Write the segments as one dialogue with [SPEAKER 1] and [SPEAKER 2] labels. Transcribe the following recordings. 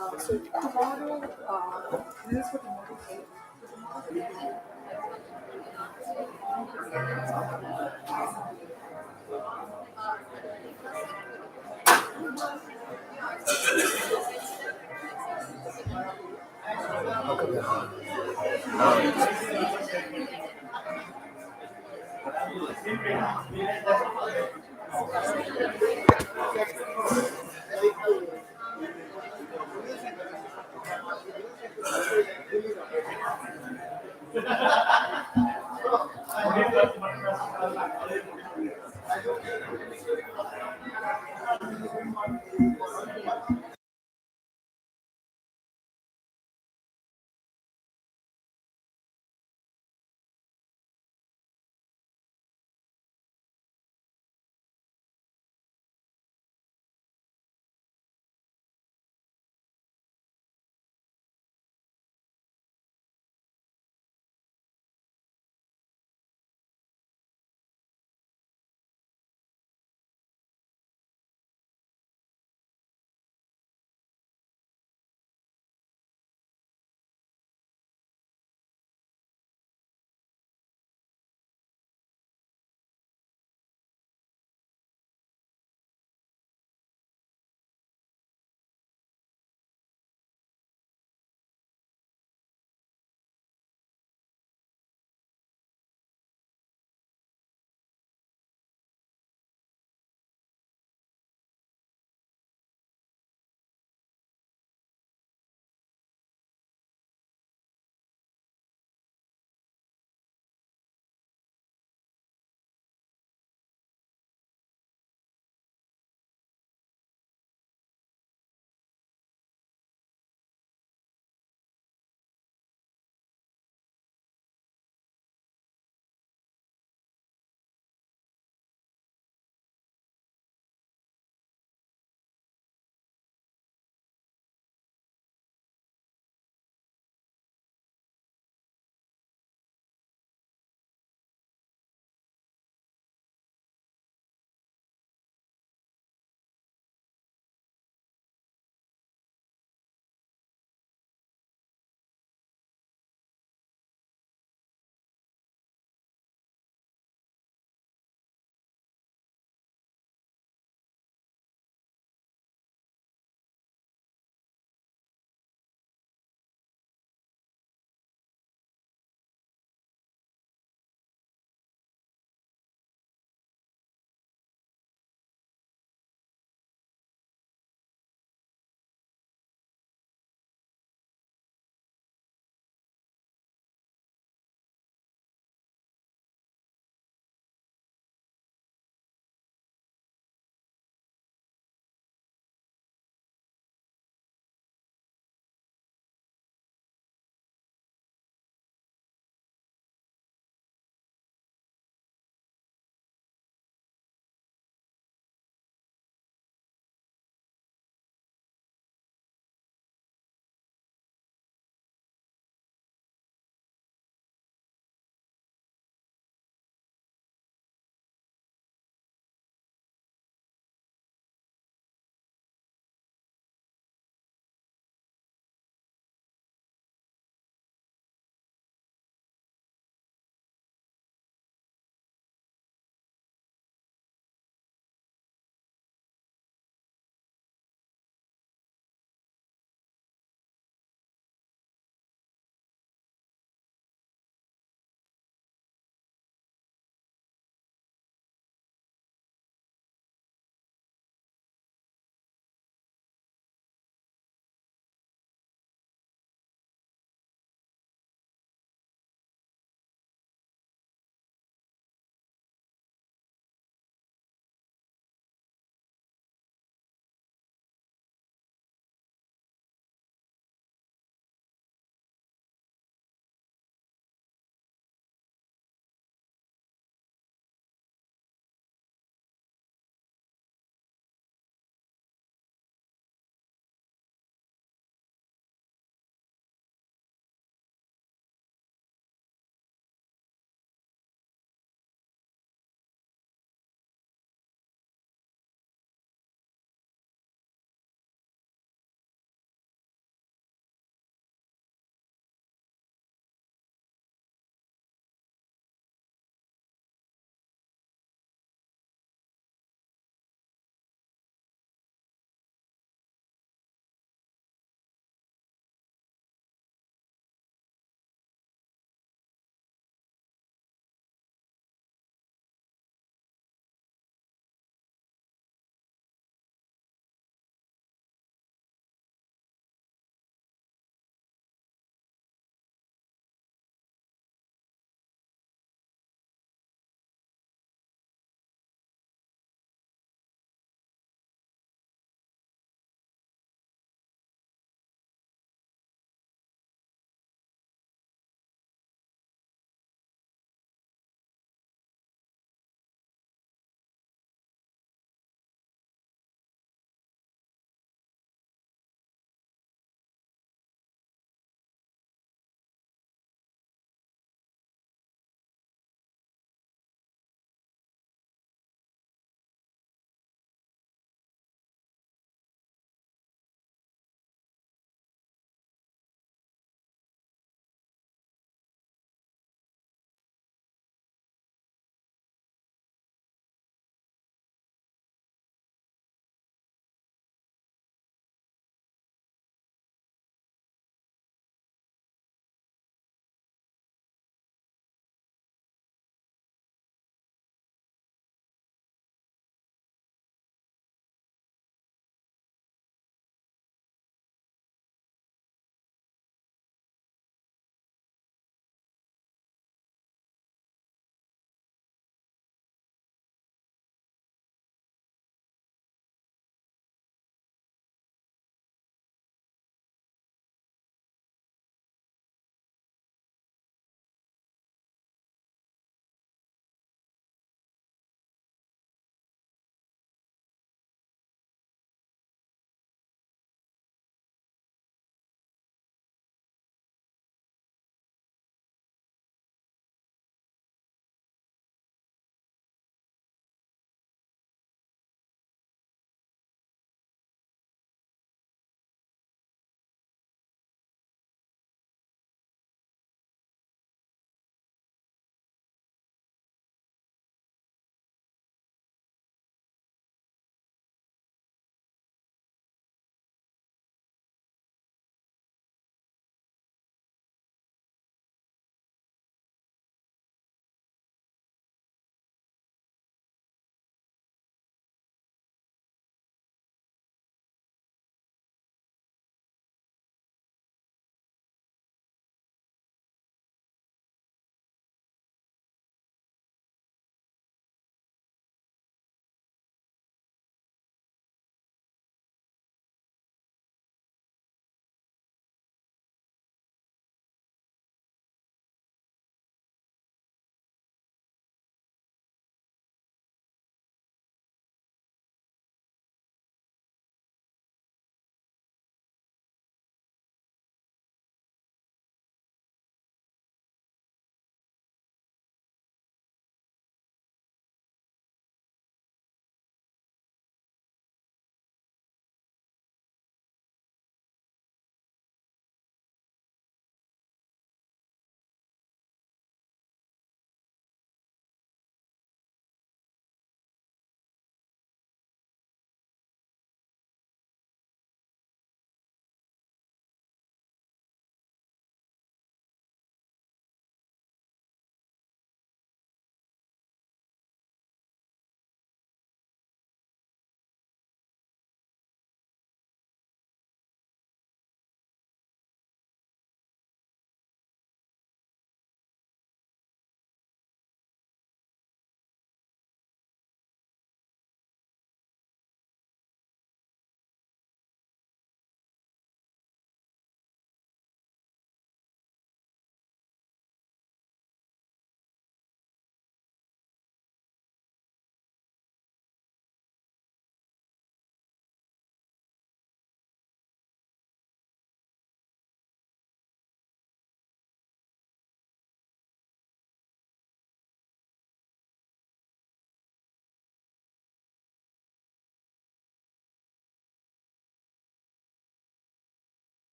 [SPEAKER 1] So tomorrow, this is for tomorrow.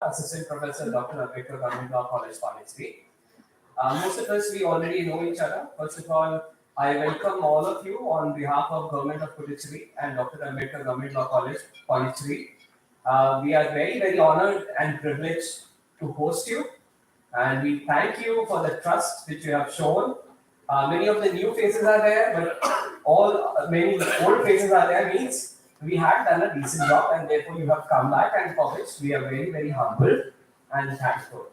[SPEAKER 2] Assistant Professor Dr. Ambedkar Government Law College, Pondicherry. Most of us, we already know each other. First of all, I welcome all of you on behalf of Government of Puducherry and Dr. Ambedkar Government Law College, Pondicherry. We are very, very honored and privileged to host you, and we thank you for the trust which you have shown. Many of the new faces are there, but many old faces are there. Means we had done a decent job, and therefore you have come back, and for which we are very, very humbled and thankful.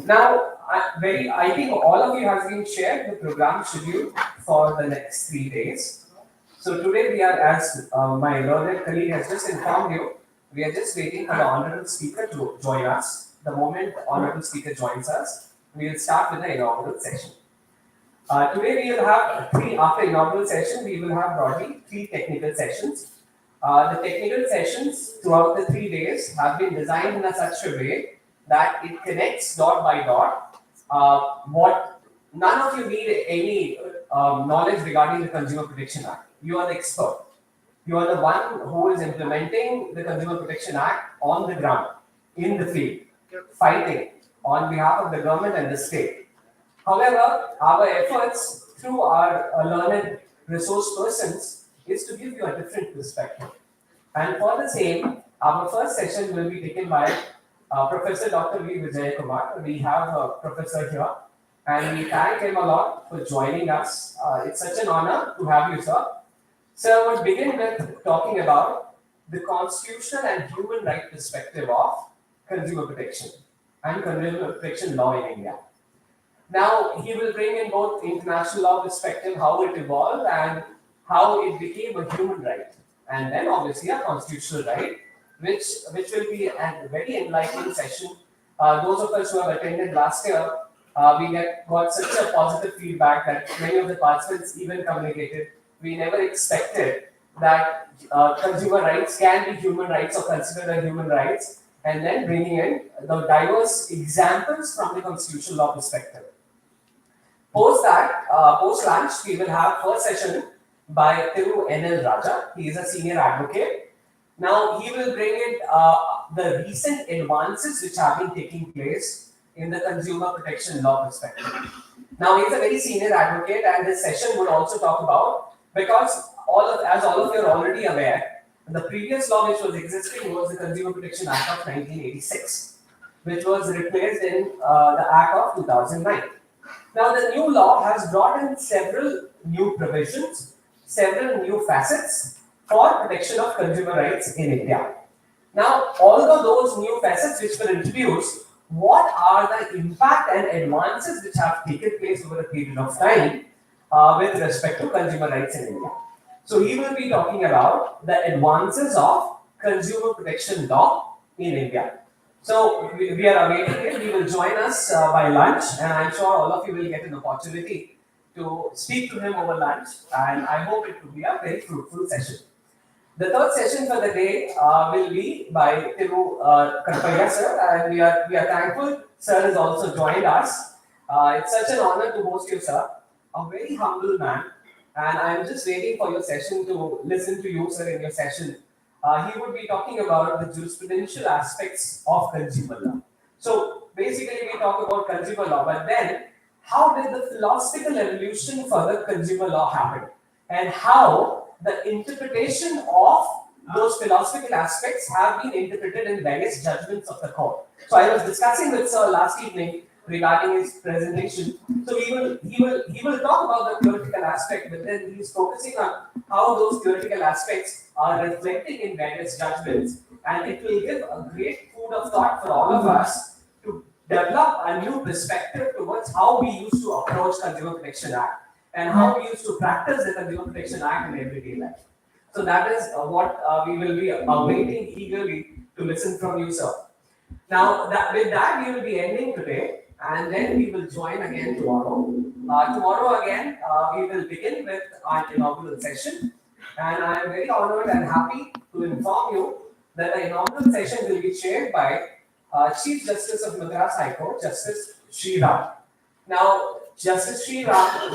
[SPEAKER 2] Now, I think all of you has been shared the program schedule for the next 3 days. So today we are, as my learned colleague has just informed you, we are just waiting for the honorable speaker to join us. The moment the honorable speaker joins us, we will start with the inaugural session. Today we will have after inaugural session, we will have broadly 3 technical sessions. The technical sessions throughout the 3 days have been designed in a such a way that it connects dot by dot. What None of you need any knowledge regarding the Consumer Protection Act. You are the expert. You are the one who is implementing the Consumer Protection Act on the ground, in the field, fighting on behalf of the government and the state. However, our efforts through our learned resource persons is to give you a different perspective. And for the same, our first session will be taken by Professor Dr. V. Vijay Kumar. We have a professor here, and we thank him a lot for joining us. It's such an honor to have you, sir. So I would begin with talking about the constitutional and human right perspective of consumer protection and consumer protection law in India. Now, he will bring in both international law perspective, how it evolved and how it became a human right, and then obviously a constitutional right, which will be a very enlightening session. Those of us who have attended last year, we got such a positive feedback that many of the participants even communicated. We never expected that consumer rights can be human rights or considered as human rights, and then bringing in the diverse examples from the constitutional law perspective. Post lunch, we will have first session by Thiru N.L. Raja. He is a senior advocate. Now, he will bring in the recent advances which have been taking place in the consumer protection law perspective. Now, he is a very senior advocate, and this session will also talk about, because as all of you are already aware, the previous law which was existing was the Consumer Protection Act of 1986, which was replaced in the Act of 2009. Now, the new law has brought in several new provisions, several new facets for protection of consumer rights in India. Now, although those new facets which were introduced, what are the impact and advances which have taken place over a period of time with respect to consumer rights in India? So, he will be talking about the advances of consumer protection law in India. So we are awaiting him. He will join us by lunch, and I'm sure all of you will get an opportunity to speak to him over lunch. And I hope it will be a very fruitful session. The third session for the day will be by Thiru Karpaya sir, and we are thankful. Sir has also joined us. It's such an honor to host you, sir. A very humble man, and I'm just waiting for your session to listen to you, sir, in your session. He would be talking about the jurisprudential aspects of consumer law. So basically, we talk about consumer law, but then how did the philosophical evolution for the consumer law happen, and how the interpretation of those philosophical aspects have been interpreted in various judgments of the court. So I was discussing with Sir last evening regarding his presentation. So he will talk about the theoretical aspect, but then he's focusing on how those theoretical aspects are reflecting in various judgments, and it will give a great food of thought for all of us to develop a new perspective towards how we used to approach Consumer Protection Act and how we used to practice the Consumer Protection Act in everyday life. So that is what we will be awaiting eagerly to listen from you, sir. Now, with that, we will be ending today, and then we will join again tomorrow. Tomorrow again, we will begin with our inaugural session, and I am very honored and happy to inform you that the inaugural session will be chaired by Chief Justice of Madras High Court, Justice Sri Ram. Now, Justice Sri Ram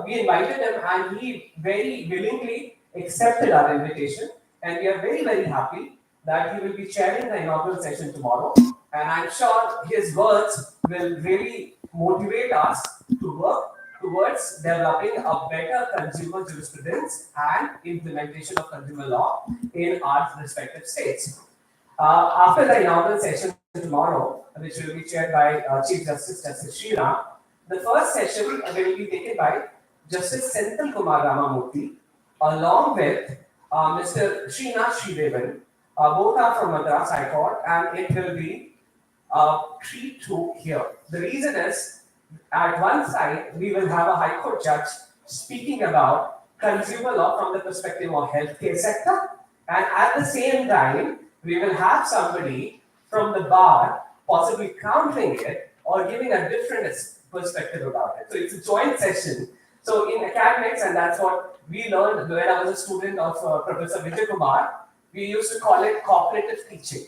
[SPEAKER 2] we invited him, and he very willingly accepted our invitation, and we are very, very happy that he will be chairing the inaugural session tomorrow, and I'm sure his words will really motivate us to work towards developing a better consumer jurisprudence and implementation of consumer law in our respective states. After the inaugural session tomorrow, which will be chaired by Chief Justice Shriram, the first session will be taken by Justice Senthil Kumar Ramamurthy, along with Mr. Srinath Sridevan. Both are from Madras High Court, and it will be a treat to hear. The reason is, at one side, we will have a High Court judge speaking about consumer law from the perspective of healthcare sector, and at the same time, we will have somebody from the bar possibly countering it or giving a different perspective about it. So it's a joint session. So in academics, and that's what we learned when I was a student of Professor Vijay Kumar, we used to call it cooperative teaching,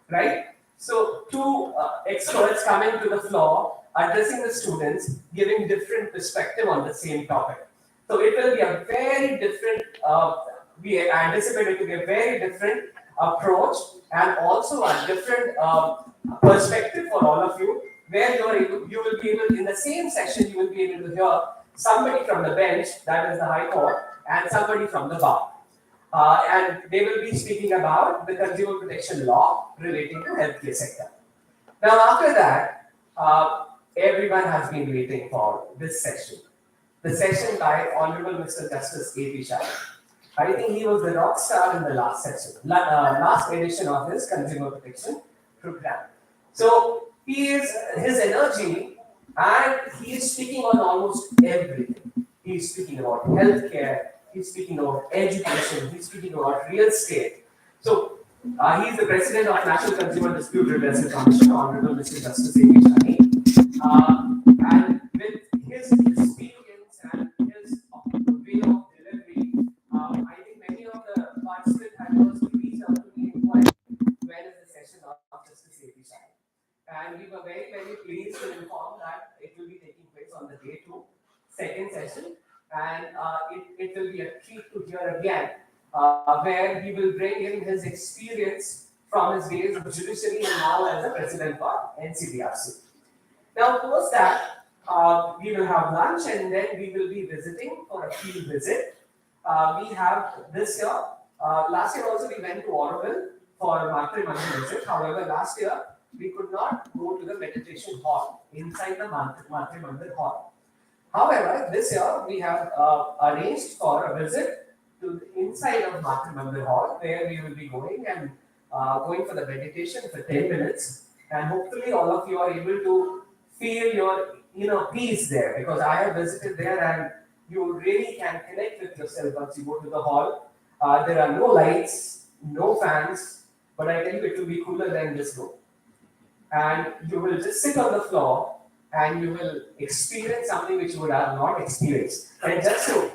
[SPEAKER 2] right? So two experts coming to the floor, addressing the students, giving different perspective on the same topic. So it will be a very different, we anticipate it to be a very different approach and also a different perspective for all of you, where you will be able, in the same session, you will be able to hear somebody from the bench, that is the High Court, and somebody from the bar. And they will be speaking about the consumer protection law relating to healthcare sector. Now, after that, everyone has been waiting for this session. The session by Honorable Mr. Justice A.P. Shah. I think he was the rock star in the last session, last edition of his consumer protection program. So his energy, and he is speaking on almost everything. He is speaking about healthcare, he's speaking about education, he's speaking about real estate. So he is the president of National Consumer Dispute Redressal Commission, Honorable Mr. Justice A.P. Shani. And with his experience and his way of delivery, I think many of the participants have also reached out to me and inquired when is the session of Justice A.P. Shani. And we were very, very pleased to inform that it will be taking place on the day 2, second session, and it will be a treat to hear again, where he will bring in his experience from his days of judiciary and now as the president for NCDRC. Now, post that, we will have lunch and then we will be visiting for a field visit. We have this year, last year also we went to Auroville for Matre Mandir visit. However, last year we could not go to the meditation hall inside the Matre Mandir hall. However, this year we have arranged for a visit to the inside of Matre Mandir hall, where we will be going and going for the meditation for 10 minutes. And hopefully all of you are able to feel your inner peace there, because I have visited there and you really can connect with yourself once you go to the hall. There are no lights, no fans, but I tell you it will be cooler than this room. And you will just sit on the floor and you will experience something which you would have not experienced. And just to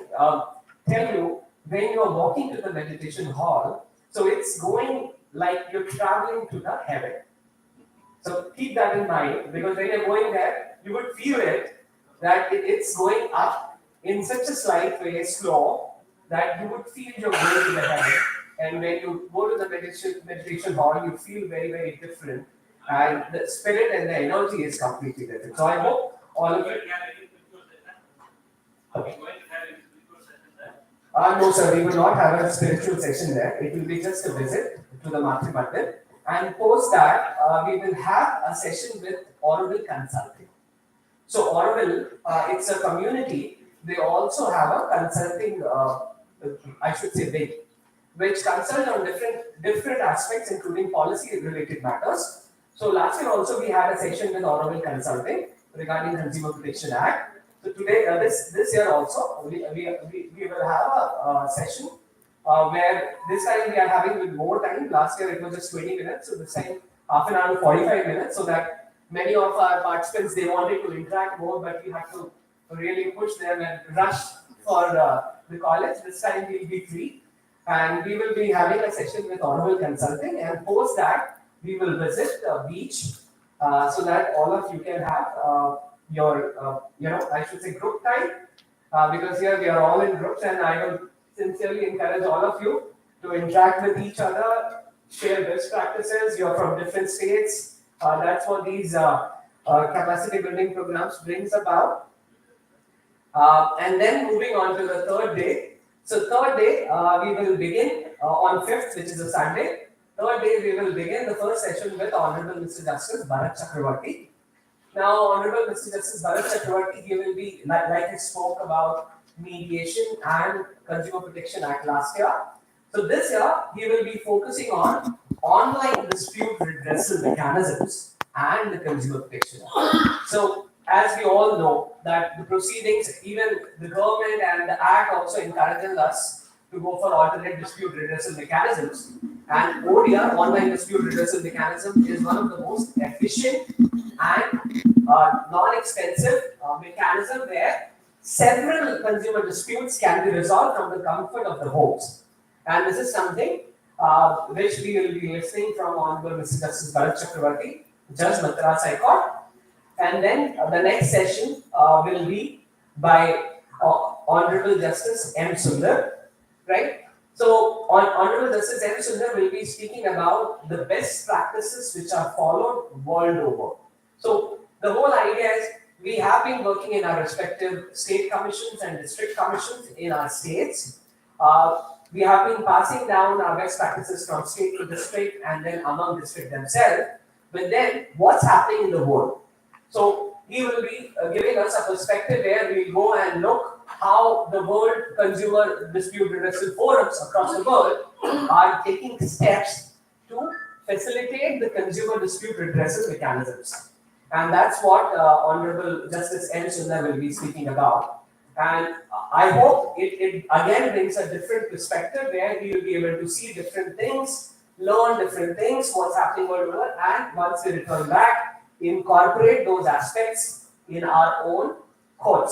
[SPEAKER 2] tell you, when you are walking to the meditation hall, so it's going like you're traveling to the heaven. So keep that in mind, because when you're going there, you would feel it, that it's going up in such a slight way, slow, that you would feel you're going to the heaven. And when you go to the meditation hall, you feel very, very different. And the spirit and the energy is completely different. So I hope all of you. Okay. No, sir, we will not have a spiritual session there. It will be just a visit to the Matre Mandir. And post that, we will have a session with Auroville Consulting. So Auroville, it's a community. They also have a consulting, I should say, wing, which consult on different aspects, including policy-related matters. So last year also we had a session with Auroville Consulting regarding Consumer Protection Act. So today, this year also, we will have a session where this time we are having with more time. Last year it was just 20 minutes, so this time half an hour to 45 minutes, so that many of our participants, they wanted to interact more, but we had to really push them and rush for the college. This time we will be free, and we will be having a session with Auroville Consulting, and post that we will visit the beach so that all of you can have your, I should say group time, because here we are all in groups, and I will sincerely encourage all of you to interact with each other, share best practices. You're from different states. That's what these capacity building programs brings about. And then moving on to the third day. So third day, we will begin on 5th, which is a Sunday. Third day, we will begin the first session with Honorable Mr. Justice Bharat Chakravarti. Now, Honorable Mr. Justice Bharat Chakravarti, he will be, like he spoke about Mediation and Consumer Protection Act last year. So this year, he will be focusing on online dispute redressal mechanisms and the Consumer Protection Act. So, as we all know, that the proceedings, even the government and the Act also encourages us to go for alternate dispute redressal mechanisms. And ODR, online dispute redressal mechanism, is one of the most efficient and non-expensive mechanism where several consumer disputes can be resolved from the comfort of the homes. And this is something which we will be listening from Honorable Mr. Justice Bharat Chakravarti, Judge Madras High Court. And then the next session will be by Honorable Justice M. Sundar, right? So, Honorable Justice M. Sundar will be speaking about the best practices which are followed world over. So, the whole idea is we have been working in our respective state commissions and district commissions in our states. We have been passing down our best practices from state to district and then among district themselves. But then, what's happening in the world? So, he will be giving us a perspective where we go and look how the world consumer dispute redressal forums across the world are taking steps to facilitate the consumer dispute redressal mechanisms. And that's what Honorable Justice M. Sundar will be speaking about. And I hope it again brings a different perspective where we will be able to see different things, learn different things, what's happening world over, and once we return back, incorporate those aspects in our own court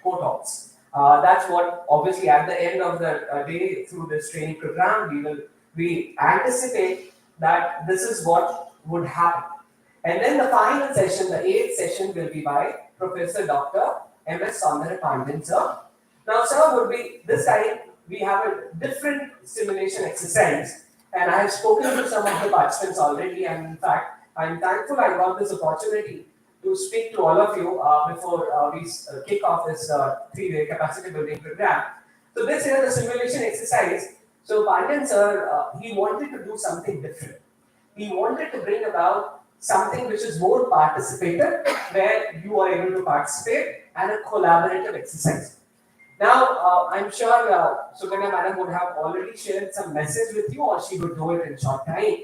[SPEAKER 2] talks. That's what obviously at the end of the day through this training program we anticipate that this is what would happen. And then the final session, the 8th session, will be by Professor Dr. M.S. Soundararajan, sir. Now, sir, would be this time we have a different simulation exercise, and I have spoken to some of the participants already, and in fact, I'm thankful I got this opportunity to speak to all of you before we kick off this 3-day capacity building program. So this is the simulation exercise. So Pandian sir, he wanted to do something different. He wanted to bring about something which is more participative, where you are able to participate, and a collaborative exercise. Now, I'm sure Suganya madam would have already shared some message with you, or she would do it in short time,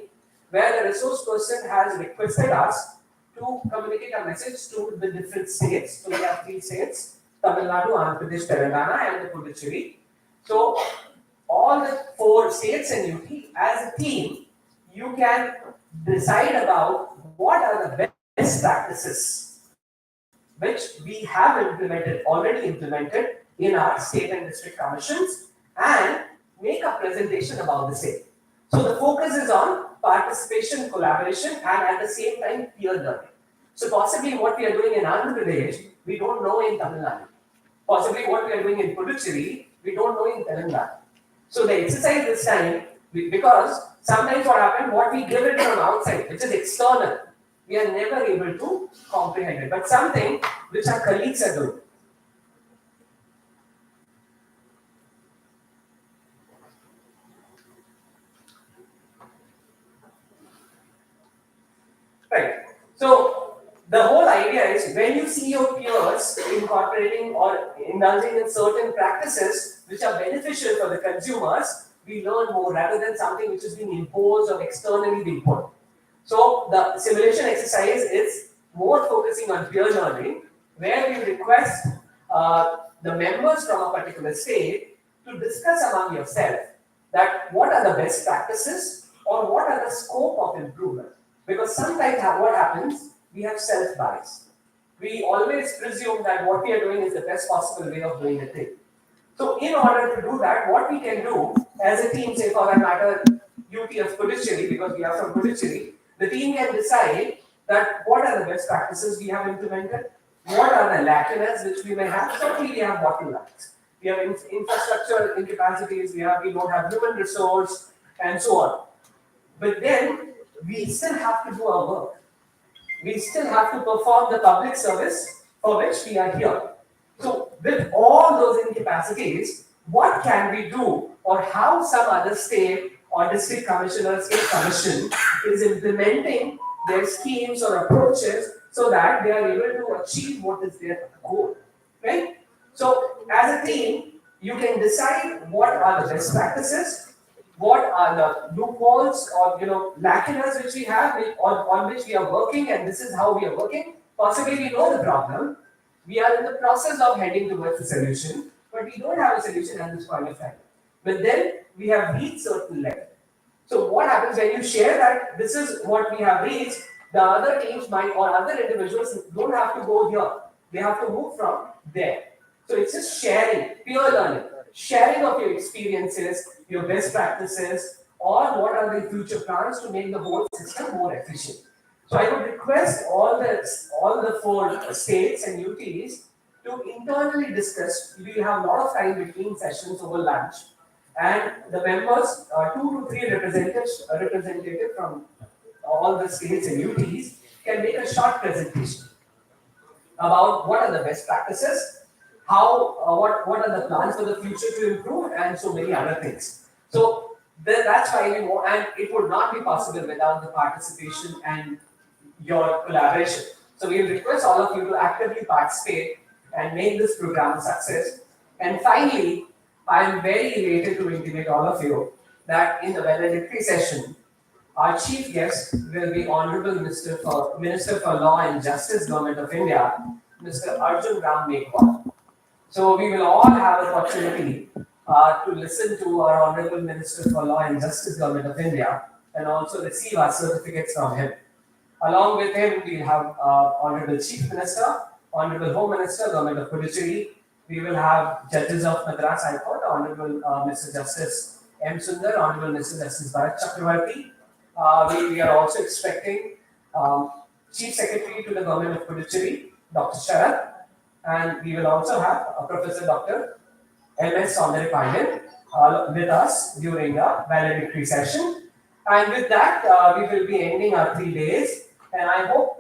[SPEAKER 2] where the resource person has requested us to communicate a message to the different states. So we have 3 states, Tamil Nadu, Andhra Pradesh, Telangana, and the Puducherry. So all the 4 states and UT, as a team, you can decide about what are the best practices which we have already implemented in our state and district commissions, and make a presentation about the same. So the focus is on participation, collaboration, and at the same time peer learning. So possibly what we are doing in Andhra Pradesh, we don't know in Tamil Nadu. Possibly what we are doing in Puducherry, we don't know in Telangana. So the exercise this time, because sometimes what happens, what we give it from outside, which is external, we are never able to comprehend it. But something which our colleagues are doing. Right. So the whole idea is when you see your peers incorporating or indulging in certain practices which are beneficial for the consumers, we learn more rather than something which is being imposed or externally being put. So the simulation exercise is more focusing on peer learning, where we request the members from a particular state to discuss among yourself that what are the best practices or what are the scope of improvement. Because sometimes what happens, we have self-bias. We always presume that what we are doing is the best possible way of doing a thing. So in order to do that, what we can do as a team, say for that matter, UT of Puducherry, because we are from Puducherry, the team can decide that what are the best practices we have implemented, what are the lacunas which we may have. Certainly we have bottlenecks. We have infrastructure incapacities, we don't have human resource, and so on. But then we still have to do our work. We still have to perform the public service for which we are here. So, with all those incapacities, what can we do, or how some other state or district commissioner, state commission is implementing their schemes or approaches so that they are able to achieve what is their goal, right? So, as a team, you can decide what are the best practices, what are the loopholes or lacunas which we have on which we are working, and this is how we are working. Possibly we know the problem, we are in the process of heading towards the solution, but we don't have a solution at this point of time. But then we have reached certain level. So what happens when you share that this is what we have reached, the other teams might or other individuals don't have to go here. They have to move from there. So it's just sharing, peer learning, sharing of your experiences, your best practices, or what are the future plans to make the whole system more efficient. So I would request all the four states and UTs to internally discuss. We will have a lot of time between sessions over lunch, and the members, 2 to 3 representative from all the states and UTs, can make a short presentation about what are the best practices, how what are the plans for the future to improve, and so many other things. So that's why we want, and it would not be possible without the participation and your collaboration. So we request all of you to actively participate and make this program a success. And finally, I am very elated to intimate all of you that in the valedictory session, our chief guest will be Honorable Minister for Law and Justice, Government of India, Mr. Arjun Ram Meghwal. So we will all have an opportunity to listen to our Honorable Minister for Law and Justice, Government of India, and also receive our certificates from him. Along with him, we have Honorable Chief Minister, Honorable Home Minister, Government of Puducherry. We will have judges of Madras High Court, Honorable Mr. Justice M. Sundar, Honorable Mr. Justice Bharat Chakravarti. We are also expecting Chief Secretary to the Government of Puducherry, Dr. Sharad, and we will also have Professor Dr. M.S. Soundari Pandian with us during the valedictory session. And with that, we will be ending our 3 days. And I hope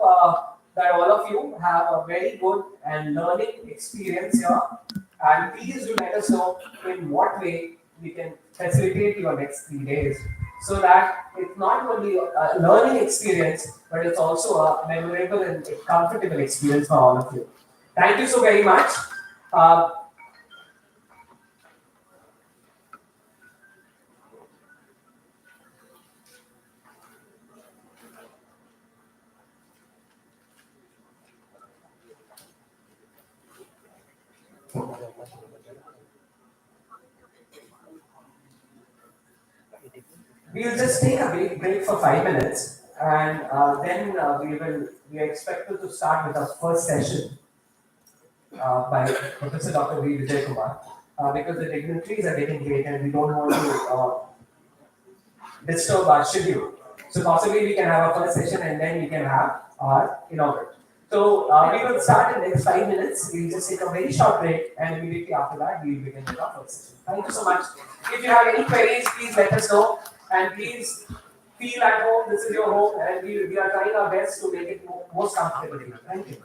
[SPEAKER 2] that all of you have a very good and learning experience here. And please do let us know in what way we can facilitate your next 3 days, so that it's not only a learning experience, but it's also a memorable and comfortable experience for all of you. Thank you so very much. We'll just take a break for 5 minutes, and then we are expected to start with our first session by Professor Dr. V. Vijay Kumar, because the dignitaries are getting late and we don't want to disturb our schedule. So possibly we can have our first session and then we can have our inaugural. So we will start in the next 5 minutes. We'll just take a very short break, and immediately after that we will begin with our first session. Thank you so much. If you have any queries, please let us know, and please feel at home. This is your home, and we are trying our best to make it most comfortable. Thank you.